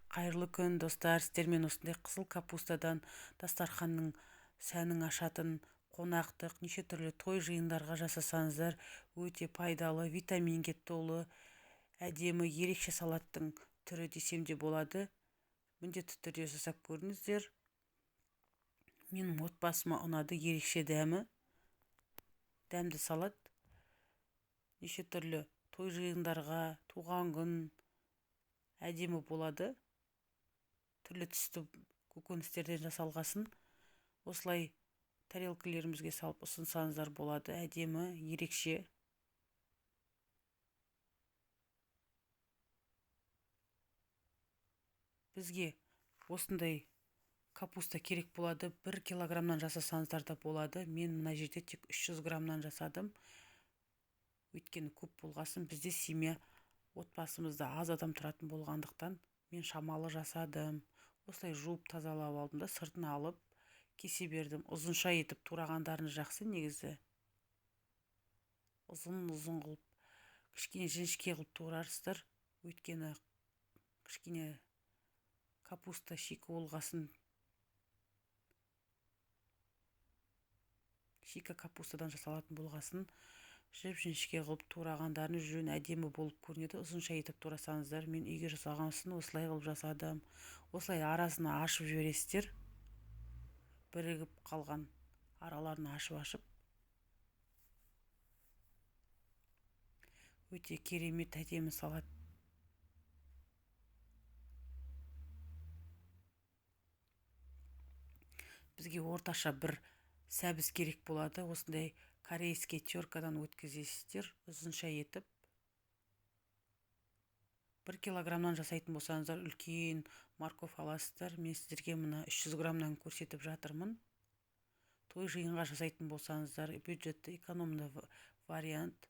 Қайырлы күн, достар. Сіздермен осындай қызыл капустадан дастарханның сәнін ашатын қонақтық неше түрлі той жиындарға жасасаңыздар өте пайдалы, витаминге толы, әдемі, ерекше салаттың түрі десем де болады. Міндетті түрде жасап көріңіздер. Менің отбасыма ұнады, ерекше дәмді салат. Неше түрлі той жиындарға, туған күн әдемі болады. Түрлі түсті көкөністерден жасалғасын. Осылай тарелкалерімізге салып ұсынсаңыздар болады. Әдемі, ерекше. Бізге осындай капуста керек болады. 1 килограммнан жасасаңыздар да болады. Мен мына жерде тек 300 граммнан жасадым. Өйткені көп болғасын, бізде семья отбасымызда аз адам тұратын болғандықтан мен шамалы жасадым. Осылай жуып тазалап алдым да сыртын алып кесе бердім. Ұзынша етіп турағандарыңыз жақсы негізі. Ұзын қылып, кішкене жіңішке қылып турарсыздар. Өйткені кішкене капуста шикі болғасын. Шикі капустадан жасалатын болғасын. Жіп-жіңішке қылып турағандарыңыз жөн, әдемі болып көрінеді. Ұзынша етіп турасаңыздар, мен үйге жасағансын осылай қылып жасадым. Осылай арасына ашып жібересіздер. Бірігіп қалған араларын ашып өте керемет әдемі салат. Бізге орташа бір сәбіз керек болады. Осындай корейский теркадан өткізесіздер, ұзынша етіп. 1 килограммнан жасайтын болсаңыздар, үлкен морковь аласыздар. Мен сіздерге мына 300 граммнан көрсетіп жатырмын. Той жиынға жасайтын болсаңыздар, бюджетті экономды вариант,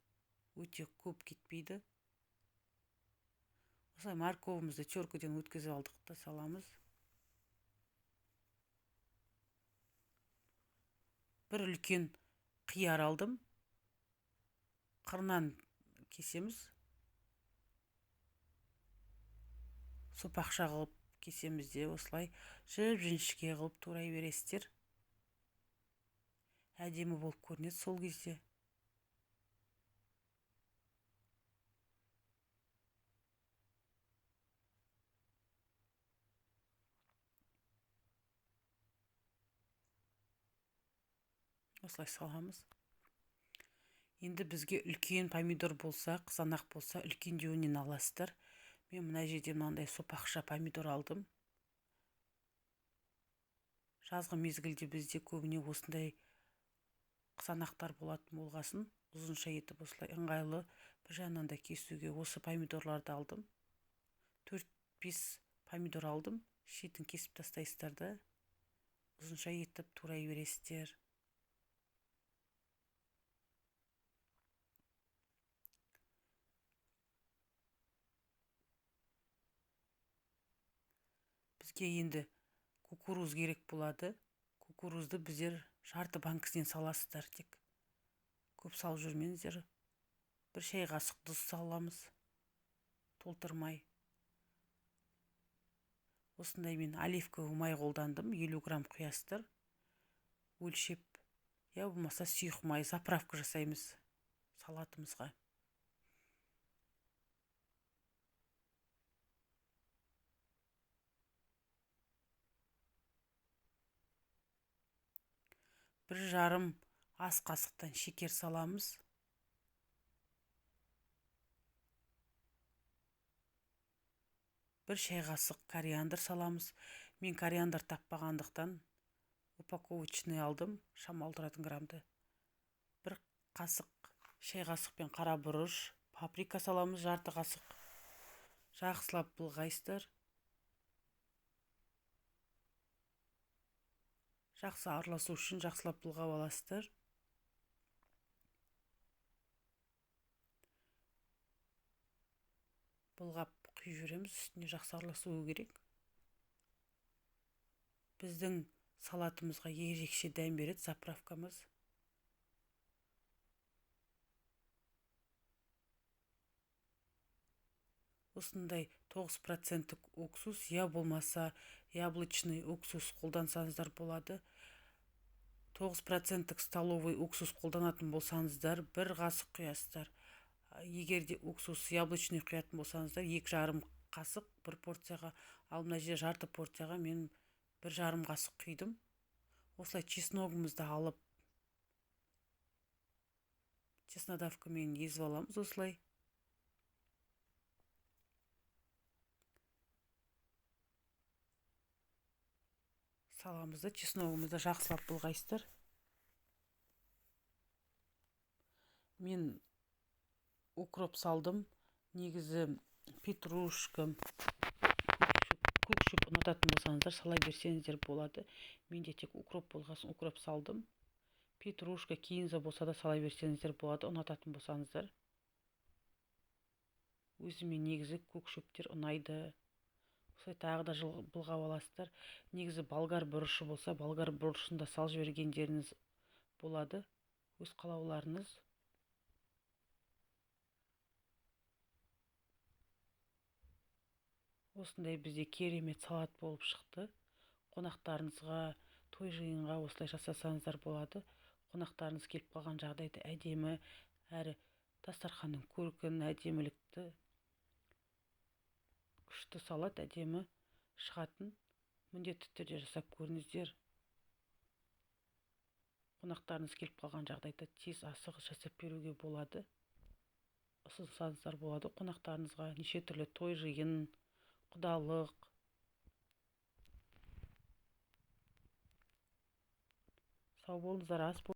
өте көп кетпейді. Осылай морковымызды теркадан өткізіп алдық та саламыз. Бір үлкен қияр алдым. Қырынан кесеміз. Сопақша қылып кесемізде осылай жіп-жіңішке қылып турай бересіздер. Әдемі болып көрінеді сол кезде. Осылай саламыз. Енді бізге үлкен помидор болса, қызанақ болса, үлкендеуінен аласыздар. Мен мына жерде мынандай сопақша помидор алдым. Жазғы мезгілде бізде көбіне осындай қызанақтар болатын болғасын, ұзынша етіп осылай ыңғайлы, бір жағынан да кесуге осы помидорларды алдым. 4-5 помидор алдым. Шетін кесіп тастайсыздар да, ұзынша етіп турай бересіздер. Бізге енді кукуруз керек болады. Кукурузды біздер жарты банкісінен саласыздар, тек көп салып жүрмеңіздер. Бір шай қасық тұз саламыз, толтырмай. Осындай мен оливковый май қолдандым, 50 грамм құясыздар. Өлшеп, я болмаса сұйық май, заправка жасаймыз салатымызға. Бір жарым ас қасықтан шекер саламыз. Бір шай қасық кориандр саламыз. Мен кориандр таппағандықтан упаковочный алдым, шамалы тұратын граммды. Бір қасық шай қасықпен қара бұрыш, паприка саламыз, жарты қасық. Жақсылап былғайсыздар. Жақсы араласу үшін жақсылап былғап аласыздар. Былғап құйып жүреміз, үстіне жақсы араласуы керек. Біздің салатымызға ерекше дәм береді заправкамыз. осындай 9% уксус, я болмаса яблочный уксус қолдансаңыздар болады. 9% столовый уксус қолданатын болсаңыздар 1 қасық құясыздар. Егер де уксус яблочный құятын болсаңыздар 2,5 қасық бір порцияға, ал мына жерде жарты порцияға мен 1,5 қасық құйдым. Осылай чесногымызды алып чеснодавкамен езіп аламыз. Осылай саламызды, чесногымызды жақсылап былғайсыздар. Мен укроп салдым. Негізі петрушка, көкшөп ұнататын болсаңыздар сала берсеңіздер болады. Менде тек укроп болғасын укроп салдым. Петрушка, кинза болса да сала берсеңіздер болады, ұнататын болсаңыздар. Өзіме негізі көкшөптер ұнайды. Осылай тағы да былғап аласыздар. Негізі болгар бұрышы болса, болгар бұрышында салып жібергендеріңіз болады. Өз қалауларыңыз. Осындай бізде керемет салат болып шықты. Қонақтарыңызға, той жиынға осылай жасасаңыздар болады. Қонақтарыңыз келіп қалған жағдайда әдемі, әрі дастарханның көркін, әдемілікті, күшті салат әдемі шығатын. Міндетті түрде жасап көріңіздер. Қонақтарыңыз келіп қалған жағдайда тез асығыс жасап беруге болады. Ұсынсаңыздар болады қонақтарыңызға. Неше түрлі той жиын, құдалық. Сау болыңыздар, ас